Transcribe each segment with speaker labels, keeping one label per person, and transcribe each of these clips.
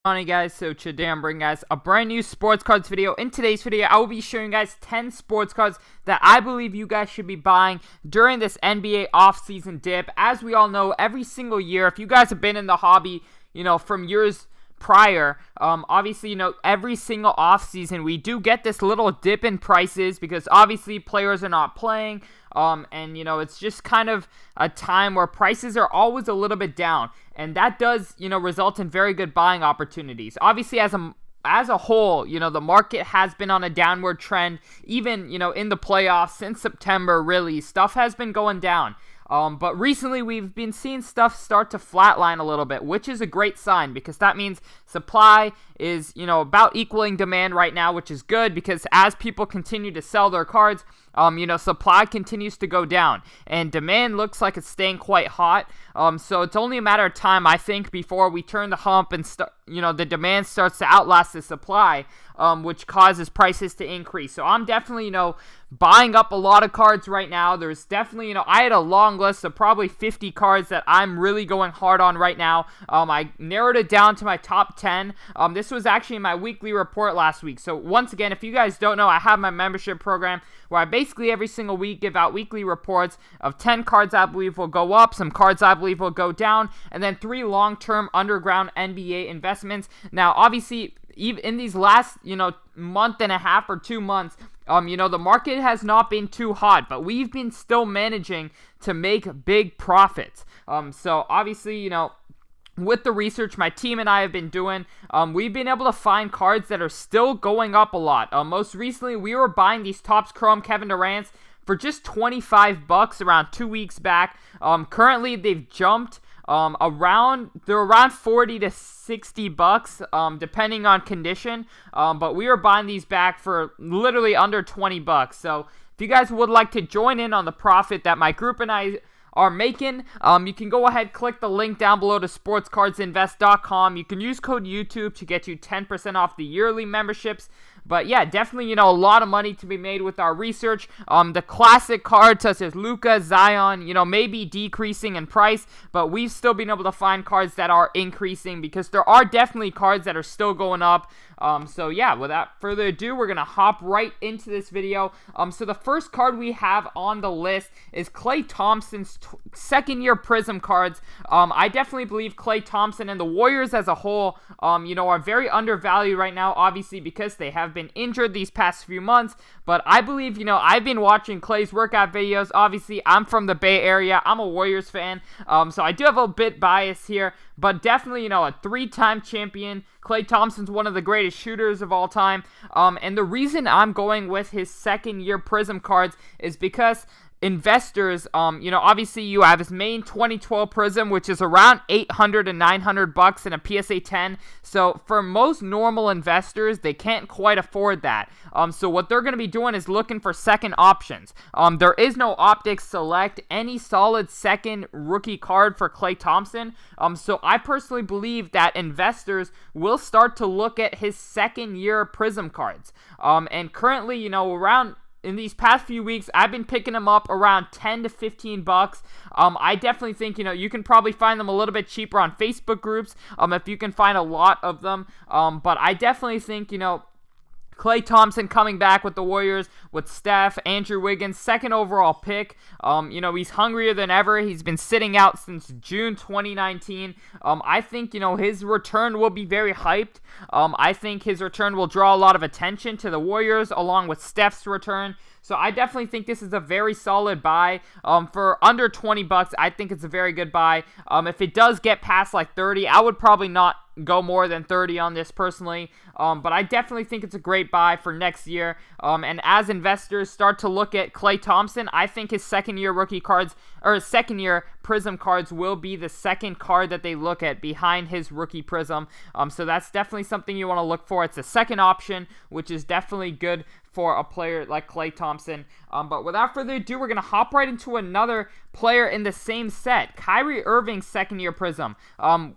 Speaker 1: On guys, so today I'm bringing guys a brand new sports cards video. In today's video, I will be showing you guys 10 sports cards that I believe you guys should be buying during this NBA offseason dip. As we all know, every single year, if you guys have been in the hobby, from years prior, obviously, every single offseason, we do get this little dip in prices because obviously players are not playing. And it's just kind of a time where prices are always a little bit down, and that does, result in very good buying opportunities. Obviously, as a whole, the market has been on a downward trend, even, in the playoffs since September, really, stuff has been going down. But recently we've been seeing stuff start to flatline a little bit, which is a great sign because that means supply is, about equaling demand right now, which is good because as people continue to sell their cards, supply continues to go down and demand looks like it's staying quite hot. So it's only a matter of time, I think, before we turn the hump and the demand starts to outlast the supply, which causes prices to increase. So I'm definitely, buying up a lot of cards right now. There's definitely, I had a long list of probably 50 cards that I'm really going hard on right now. I narrowed it down to my top 10. This was actually my weekly report last week. So once again, if you guys don't know, I have my membership program where I basically every single week give out weekly reports of 10 cards I believe will go up, some cards I believe will go down, and then 3 long-term underground NBA investments. Now, obviously, even in these last, month and a half or 2 months, the market has not been too hot, but we've been still managing to make big profits. So obviously, with the research my team and I have been doing, we've been able to find cards that are still going up a lot. Most recently, we were buying these Topps Chrome Kevin Durant's for just $25 around 2 weeks back. Currently, they've jumped they're around 40 to 60 bucks, depending on condition. But we were buying these back for literally under 20 bucks. So if you guys would like to join in on the profit that my group and I are making, you can go ahead, click the link down below to sportscardsinvest.com. You can use code YouTube to get you 10% off the yearly memberships. But yeah, definitely, a lot of money to be made with our research. The classic cards such as Luka, Zion, may be decreasing in price, but we've still been able to find cards that are increasing because there are definitely cards that are still going up. So yeah, without further ado, we're going to hop right into this video. So the first card we have on the list is Klay Thompson's second-year Prism cards. I definitely believe Klay Thompson and the Warriors as a whole, are very undervalued right now, obviously because they have been injured these past few months. But I believe, I've been watching Klay's workout videos. Obviously, I'm from the Bay Area. I'm a Warriors fan, so I do have a bit bias here. But definitely, a 3-time champion. Klay Thompson's one of the greatest shooters of all time. And the reason I'm going with his second-year Prism cards is because investors, obviously you have his main 2012 Prism, which is around $800 to $900 in a PSA 10. So for most normal investors, they can't quite afford that. So what they're going to be doing is looking for second options. There is no Optics Select, any solid second rookie card for Klay Thompson. So I personally believe that investors will start to look at his second year Prism cards. And currently, around in these past few weeks, I've been picking them up around 10 to 15 bucks. I definitely think, you can probably find them a little bit cheaper on Facebook groups, if you can find a lot of them. But I definitely think, Klay Thompson coming back with the Warriors with Steph, Andrew Wiggins, second overall pick. He's hungrier than ever. He's been sitting out since June 2019. I think, his return will be very hyped. I think his return will draw a lot of attention to the Warriors along with Steph's return. So I definitely think this is a very solid buy. For under 20 bucks, I think it's a very good buy. If it does get past like 30, I would probably not go more than 30 on this personally. But I definitely think it's a great buy for next year. And as investors start to look at Klay Thompson, I think his second-year rookie cards, or his second-year Prism cards will be the second card that they look at behind his rookie Prism. So that's definitely something you want to look for. It's a second option, which is definitely good for a player like Klay Thompson. But without further ado, we're going to hop right into another player in the same set. Kyrie Irving's second-year Prism.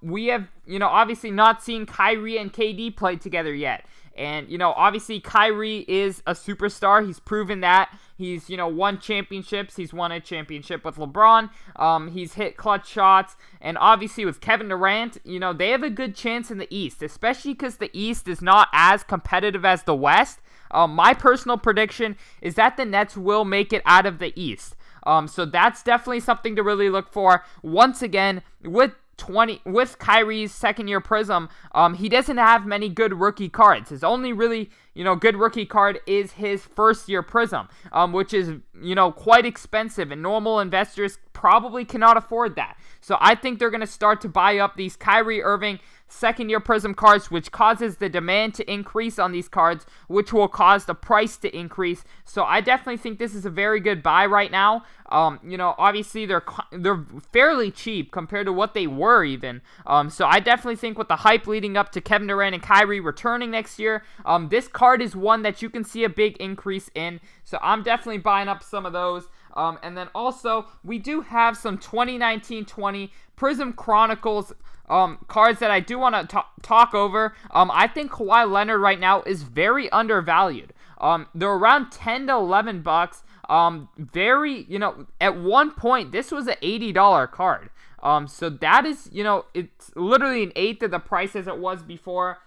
Speaker 1: We have, obviously not seen Kyrie and KD play together yet. And, obviously Kyrie is a superstar. He's proven that. He's, won championships. He's won a championship with LeBron. He's hit clutch shots. And obviously with Kevin Durant, they have a good chance in the East, especially because the East is not as competitive as the West. My personal prediction is that the Nets will make it out of the East. So that's definitely something to really look for. Once again, with Kyrie's second-year Prism, he doesn't have many good rookie cards. His only really, good rookie card is his first-year Prism, which is, quite expensive, and normal investors probably cannot afford that. So I think they're going to start to buy up these Kyrie Irving second-year Prism cards, which causes the demand to increase on these cards, which will cause the price to increase. So I definitely think this is a very good buy right now. Obviously they're fairly cheap compared to what they were even. So I definitely think with the hype leading up to Kevin Durant and Kyrie returning next year, this card is one that you can see a big increase in. So I'm definitely buying up some of those. And then also, we do have some 2019-20 Prism Chronicles cards that I do want to talk over. I think Kawhi Leonard right now is very undervalued. They're around $10 to $11. At one point, this was an $80 card. So that is, it's literally an eighth of the price as it was before.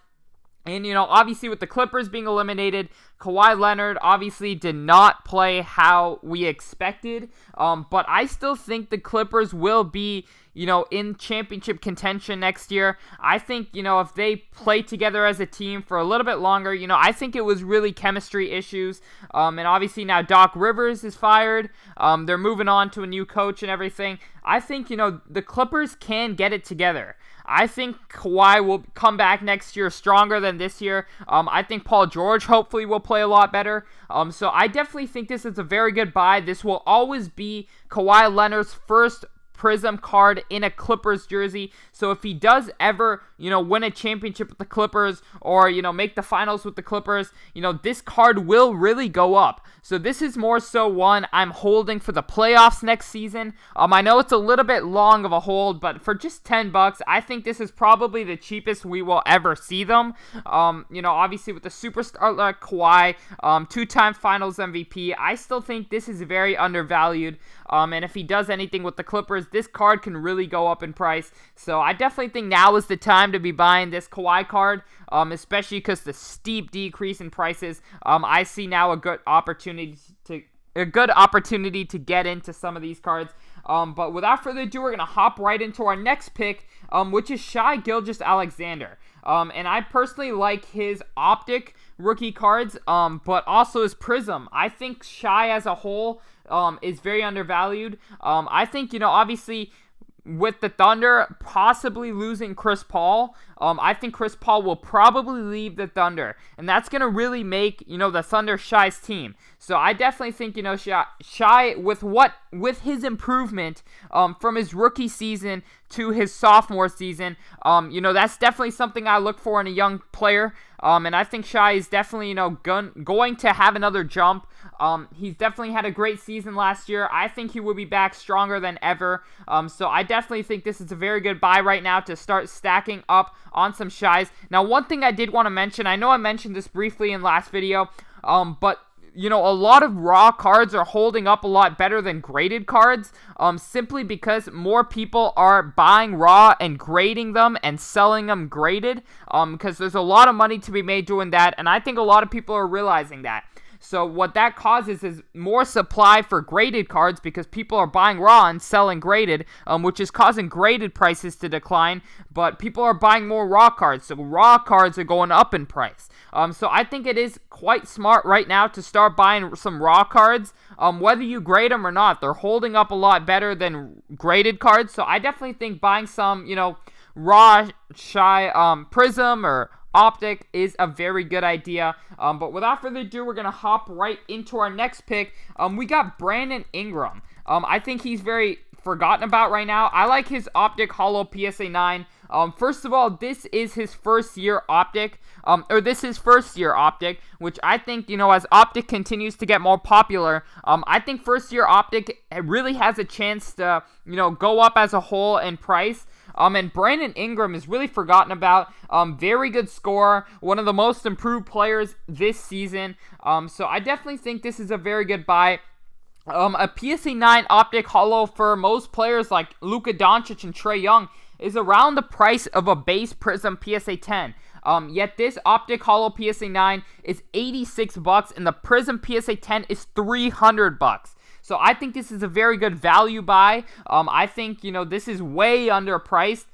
Speaker 1: And, obviously with the Clippers being eliminated, Kawhi Leonard obviously did not play how we expected. But I still think the Clippers will be, in championship contention next year. I think, if they play together as a team for a little bit longer, I think it was really chemistry issues. And obviously now Doc Rivers is fired. They're moving on to a new coach and everything. I think, the Clippers can get it together. I think Kawhi will come back next year stronger than this year. I think Paul George hopefully will play a lot better. So I definitely think this is a very good buy. This will always be Kawhi Leonard's first Prism card in a Clippers jersey. So if he does ever, win a championship with the Clippers or, make the finals with the Clippers, this card will really go up. So this is more so one I'm holding for the playoffs next season. I know it's a little bit long of a hold, but for just $10, I think this is probably the cheapest we will ever see them. Obviously with the superstar like Kawhi, two-time finals MVP, I still think this is very undervalued. And if he does anything with the Clippers, this card can really go up in price. So I definitely think now is the time to be buying this Kawhi card, especially because the steep decrease in prices. I see now a good opportunity to get into some of these cards. But without further ado, we're going to hop right into our next pick, which is Shai Gilgeous-Alexander. And I personally like his Optic rookie cards, but also his Prism. I think Shai as a whole is very undervalued. I think, obviously with the Thunder possibly losing Chris Paul, I think Chris Paul will probably leave the Thunder, and that's going to really make, the Thunder Shai's team. So I definitely think, Shai with his improvement from his rookie season to his sophomore season, that's definitely something I look for in a young player. And I think Shai is definitely, going to have another jump. He's definitely had a great season last year. I think he will be back stronger than ever. So I definitely think this is a very good buy right now to start stacking up on some Shais. Now, one thing I did want to mention, I know I mentioned this briefly in last video, but a lot of raw cards are holding up a lot better than graded cards, simply because more people are buying raw and grading them and selling them graded, because there's a lot of money to be made doing that, and I think a lot of people are realizing that. So what that causes is more supply for graded cards because people are buying raw and selling graded, which is causing graded prices to decline, but people are buying more raw cards, so raw cards are going up in price. So I think it is quite smart right now to start buying some raw cards, whether you grade them or not. They're holding up a lot better than graded cards, so I definitely think buying some, raw Shai Prism or Optic is a very good idea. But without further ado, we're going to hop right into our next pick. We got Brandon Ingram. I think he's very forgotten about right now. I like his Optic Holo PSA 9. First of all, this is his first year Optic, which I think, as Optic continues to get more popular, I think first year Optic really has a chance to, go up as a whole in price. And Brandon Ingram is really forgotten about. Very good scorer, one of the most improved players this season. So I definitely think this is a very good buy. A PSA 9 Optic Holo for most players like Luka Doncic and Trey Young is around the price of a base Prism PSA 10. Yet this Optic Holo PSA 9 is $86 and the Prism PSA 10 is $300. So I think this is a very good value buy. I think, this is way underpriced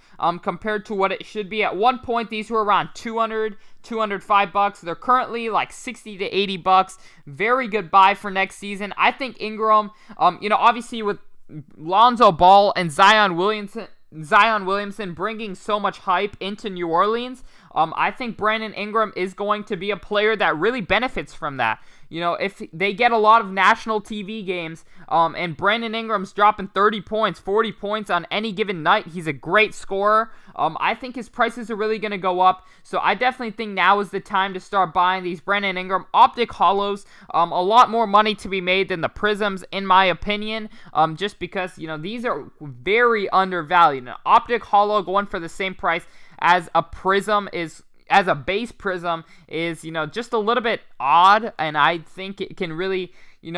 Speaker 1: compared to what it should be. At one point, these were around $200, $205. They're currently like $60 to $80. Very good buy for next season. I think Ingram, obviously with Lonzo Ball and Zion Williamson bringing so much hype into New Orleans, I think Brandon Ingram is going to be a player that really benefits from that. If they get a lot of national TV games, and Brandon Ingram's dropping 30 points, 40 points on any given night, he's a great scorer. I think his prices are really going to go up. So I definitely think now is the time to start buying these Brandon Ingram Optic Holos. A lot more money to be made than the Prisms, in my opinion, just because, these are very undervalued. An Optic Holo going for the same price as a Prism as a base Prism is, just a little bit odd, and I think it can really,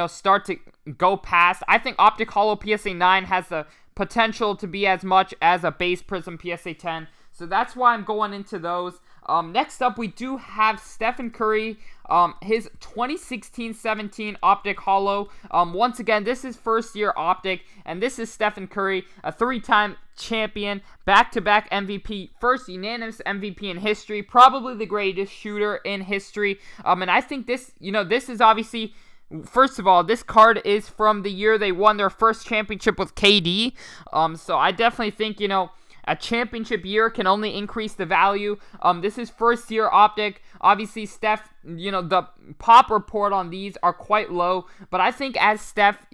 Speaker 1: start to go past. I think Optic Holo PSA 9 has the potential to be as much as a base Prism PSA 10, so that's why I'm going into those. Next up, we do have Stephen Curry, his 2016-17 Optic Holo. Once again, this is first year Optic, and this is Stephen Curry, a 3-time champion, back-to-back MVP, first unanimous MVP in history, probably the greatest shooter in history. And I think this, this is obviously, first of all, this card is from the year they won their first championship with KD. So I definitely think, a championship year can only increase the value. This is first year Optic. Obviously, Steph, the pop report on these are quite low. But I think as Steph,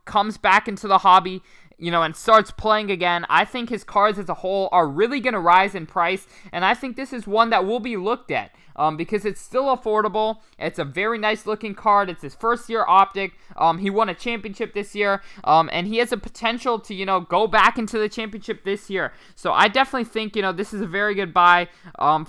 Speaker 1: comes back into the hobby, and starts playing again, I think his cards as a whole are really going to rise in price. And I think this is one that will be looked at. Because it's still affordable. It's a very nice looking card. It's his first year Optic. He won a championship this year. And he has a potential to, go back into the championship this year. So I definitely think, this is a very good buy.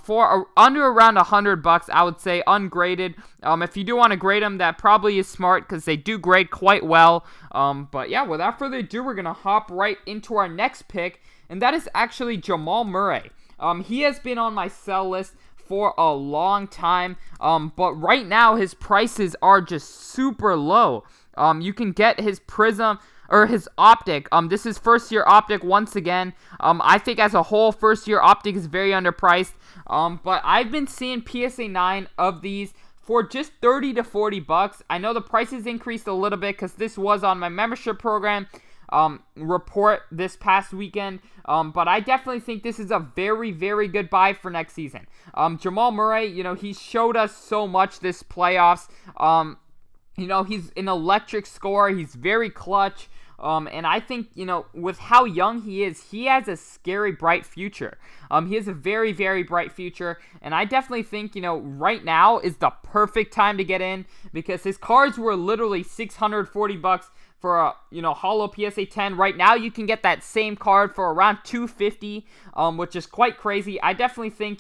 Speaker 1: For under around $100, I would say ungraded. If you do want to grade them, that probably is smart because they do grade quite well. But yeah, without further ado, we're going to hop right into our next pick. And that is actually Jamal Murray. He has been on my sell list for a long time, but right now his prices are just super low. You can get his Prism or his Optic. This is first year Optic once again. I think as a whole, first year Optic is very underpriced. But I've been seeing PSA 9 of these for just $30 to $40. I know the prices increased a little bit because this was on my membership program report this past weekend, but I definitely think this is a very, very good buy for next season. Jamal Murray, he showed us so much this playoffs. He's an electric scorer. He's very clutch. And I think, with how young he is, he has a scary bright future. He has a very, very bright future. And I definitely think, right now is the perfect time to get in because his cards were literally $640 for a, Holo PSA 10. Right now, you can get that same card for around $250, which is quite crazy. I definitely think,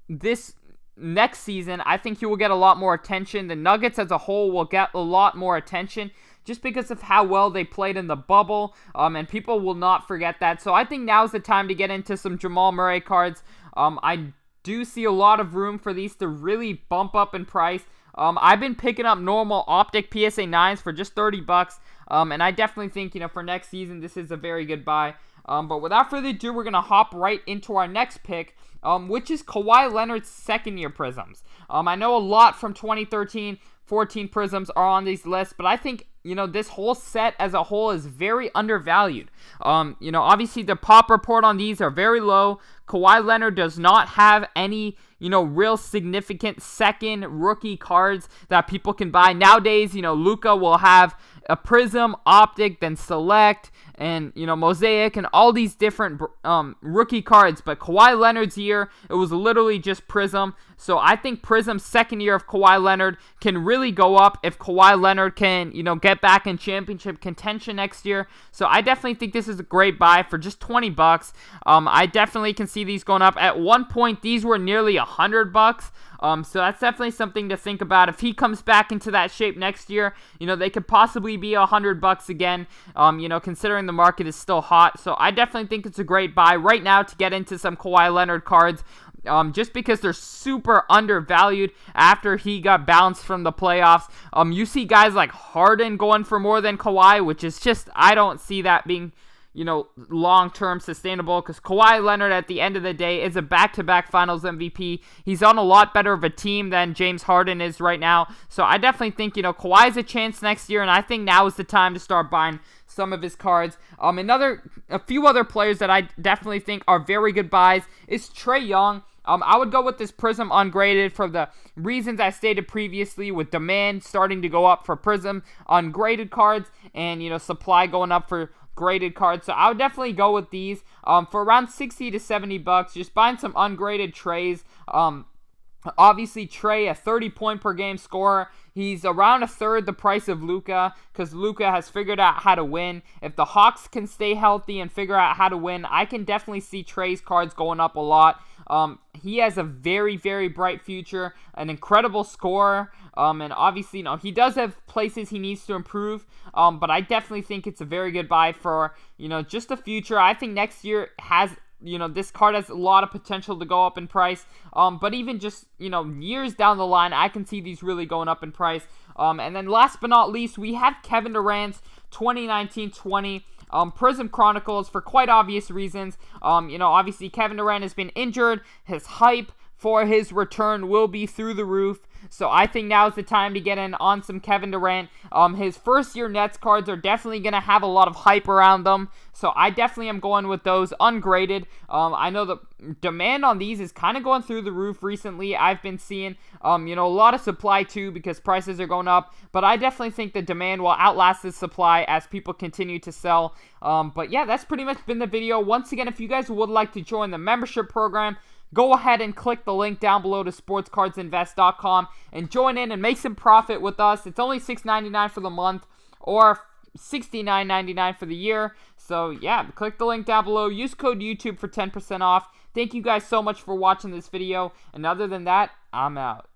Speaker 1: this next season, I think he will get a lot more attention. The Nuggets as a whole will get a lot more attention just because of how well they played in the bubble, and people will not forget that. So I think now's the time to get into some Jamal Murray cards. I do see a lot of room for these to really bump up in price. I've been picking up normal Optic PSA 9s for just $30, and I definitely think, for next season, this is a very good buy. But without further ado, we're going to hop right into our next pick, which is Kawhi Leonard's second-year Prisms. I know a lot from 2013-14 Prisms are on these lists, but I think, this whole set as a whole is very undervalued. Obviously the pop report on these are very low. Kawhi Leonard does not have any, real significant second rookie cards that people can buy. Nowadays, Luka will have, a Prism, Optic, then Select, and, you know, Mosaic, and all these different rookie cards. But Kawhi Leonard's year, it was literally just Prism. So I think Prism's second year of Kawhi Leonard can really go up if Kawhi Leonard can, you know, get back in championship contention next year. So I definitely think this is a great buy for just 20 bucks. I definitely can see these going up. At one point, these were nearly $100. So that's definitely something to think about. If he comes back into that shape next year, you know, they could possibly be $100 again, you know, considering the market is still hot. So I definitely think it's a great buy right now to get into some Kawhi Leonard cards. Just because they're super undervalued after he got bounced from the playoffs. You see guys like Harden going for more than Kawhi, which is just, I don't see that being, you know, long-term sustainable, because Kawhi Leonard at the end of the day is a back-to-back finals MVP. He's on a lot better of a team than James Harden is right now. So I definitely think, you know, Kawhi's a chance next year, and I think now is the time to start buying some of his cards. A few other players that I definitely think are very good buys is Trey Young. I would go with this Prism ungraded for the reasons I stated previously, with demand starting to go up for Prism ungraded cards and, you know, supply going up for graded cards. So I would definitely go with these for around 60 to 70 bucks. Just buying some ungraded Treys. Obviously, Trey, a 30-point per game scorer. He's around a third the price of Luka, because Luka has figured out how to win. If the Hawks can stay healthy and figure out how to win, I can definitely see Trey's cards going up a lot. He has a very, very bright future, an incredible scorer, and obviously, you know, he does have places he needs to improve, but I definitely think it's a very good buy for, you know, just the future. I think next year has, you know, this card has a lot of potential to go up in price, but even just, you know, years down the line, I can see these really going up in price. And then last but not least, we have Kevin Durant's 2019-20 Prism Chronicles for quite obvious reasons. You know, obviously Kevin Durant has been injured. His hype for his return will be through the roof. So I think now is the time to get in on some Kevin Durant. His first year Nets cards are definitely going to have a lot of hype around them. So I definitely am going with those ungraded. I know the demand on these is kind of going through the roof recently. I've been seeing, you know, a lot of supply too, because prices are going up. But I definitely think the demand will outlast the supply as people continue to sell. But yeah, that's pretty much been the video. Once again, if you guys would like to join the membership program, go ahead and click the link down below to sportscardsinvest.com and join in and make some profit with us. It's only $6.99 for the month or $69.99 for the year. So yeah, click the link down below. Use code YouTube for 10% off. Thank you guys so much for watching this video. And other than that, I'm out.